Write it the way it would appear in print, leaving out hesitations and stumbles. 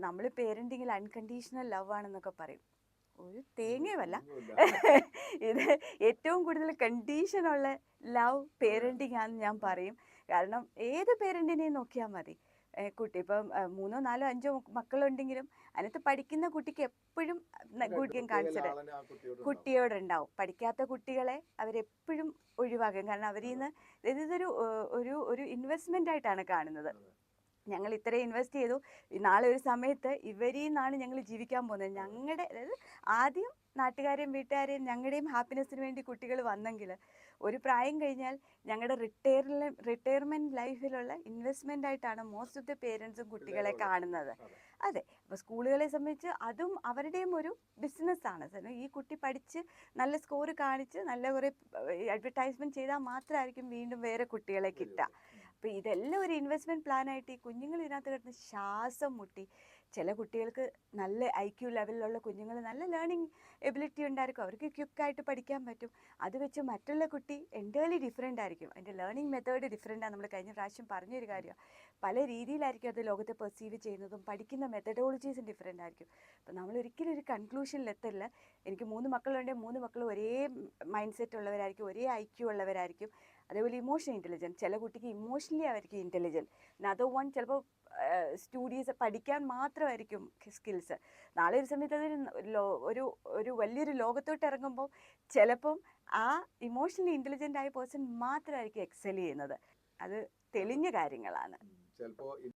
നമ്മൾ പേരൻറ്റിങ്ങിൽ unconditional love ആണെന്നൊക്കെ പറയും. ഒരു തേങ്ങയുമല്ല. ഇത് ഏറ്റവും കൂടുതൽ കണ്ടീഷനുള്ള ലവ് പേരൻറ്റിങ് ആണെന്ന് ഞാൻ പറയും. കാരണം ഏത് പേരൻറ്റിനെയും നോക്കിയാൽ മതി. കുട്ടി ഇപ്പം 3, 4, 5 മക്കളുണ്ടെങ്കിലും അതിനകത്ത് പഠിക്കുന്ന കുട്ടിക്ക് എപ്പോഴും ഗുഡ് കാണിച്ചത് കുട്ടിയോടുണ്ടാവും. പഠിക്കാത്ത കുട്ടികളെ അവരെപ്പോഴും ഒഴിവാക്കും. കാരണം അവരിൽ നിന്ന് ഇതൊരു ഒരു ഇൻവെസ്റ്റ്മെൻ്റ് ആയിട്ടാണ് കാണുന്നത്. ഞങ്ങൾ ഇത്രയും ഇൻവെസ്റ്റ് ചെയ്തു, നാളെ ഒരു സമയത്ത് ഇവരിൽ നിന്നാണ് ഞങ്ങൾ ജീവിക്കാൻ പോകുന്നത്. ഞങ്ങളുടെ അതായത് ആദ്യം നാട്ടുകാരെയും വീട്ടുകാരെയും ഞങ്ങളുടെയും ഹാപ്പിനെസ്സിന് വേണ്ടി കുട്ടികൾ വന്നെങ്കിൽ ഒരു പ്രായം കഴിഞ്ഞാൽ ഞങ്ങളുടെ റിട്ടയർമെൻറ്റ് ലൈഫിലുള്ള ഇൻവെസ്റ്റ്മെൻ്റ് ആയിട്ടാണ് മോസ്റ്റ് ഓഫ് ദി പേരൻസും കുട്ടികളെ കാണുന്നത്. അതെ, അപ്പോൾ സ്കൂളുകളെ സംബന്ധിച്ച് അതും അവരുടെയും ഒരു ബിസിനസ്സാണ്. ഈ കുട്ടി പഠിച്ച് നല്ല സ്കോർ കാണിച്ച് നല്ല കുറേ അഡ്വർടൈസ്മെൻറ്റ് ചെയ്താൽ മാത്രമായിരിക്കും വീണ്ടും വേറെ കുട്ടികളെ കിട്ടുക. അപ്പോൾ ഇതെല്ലാം ഒരു ഇൻവെസ്റ്റ്മെൻറ്റ് പ്ലാനായിട്ട് ഈ കുഞ്ഞുങ്ങൾ ഇതിനകത്ത് കിടന്ന് ശ്വാസം മുട്ടി. ചില കുട്ടികൾക്ക് നല്ല IQ ലെവലിലുള്ള കുഞ്ഞുങ്ങൾ നല്ല ലേണിംഗ് എബിലിറ്റി ഉണ്ടായിരിക്കും, അവർക്ക് ക്വിക്കായിട്ട് പഠിക്കാൻ പറ്റും. അത് വെച്ച് മറ്റുള്ള കുട്ടി എൻ്റേർലി ഡിഫറെൻ്റ് ആയിരിക്കും. അതിൻ്റെ ലേണിംഗ് മെത്തേഡ് ഡിഫറെൻ്റാണ്. നമ്മൾ കഴിഞ്ഞ പ്രാവശ്യം പറഞ്ഞൊരു കാര്യമാണ്. പല രീതിയിലായിരിക്കും അത് ലോകത്തെ പെർസീവ് ചെയ്യുന്നതും പഠിക്കുന്ന മെത്തഡോളജീസും ഡിഫറെൻ്റ് ആയിരിക്കും. അപ്പോൾ നമ്മൾ ഒരിക്കലും ഒരു കൺക്ലൂഷനിലെത്തില്ല. എനിക്ക് 3 മക്കളുണ്ടെങ്കിൽ 3 മക്കളും ഒരേ മൈൻഡ് സെറ്റ് ഉള്ളവരായിരിക്കും, ഒരേ IQ ഉള്ളവരായിരിക്കും. അതേപോലെ ഇമോഷണൽ ഇൻ്റലിജൻസ്, ചില കുട്ടിക്ക് ഇമോഷണലി അവർക്ക് ഇൻ്റലിജൻറ്റ്, അതർ വൺ ചിലപ്പോൾ സ്റ്റഡീസ് പഠിക്കാൻ മാത്രമായിരിക്കും സ്കിൽസ്. നാളെ ഒരു സമയത്ത് ഒരു വലിയൊരു ലോകത്തോട്ട് ഇറങ്ങുമ്പോൾ ചിലപ്പം ആ ഇമോഷണലി ഇൻ്റലിജൻ്റ് ആയ പേഴ്സൺ മാത്രമായിരിക്കും എക്സൽ ചെയ്യുന്നത്. അത് തെളിഞ്ഞ കാര്യങ്ങളാണ്.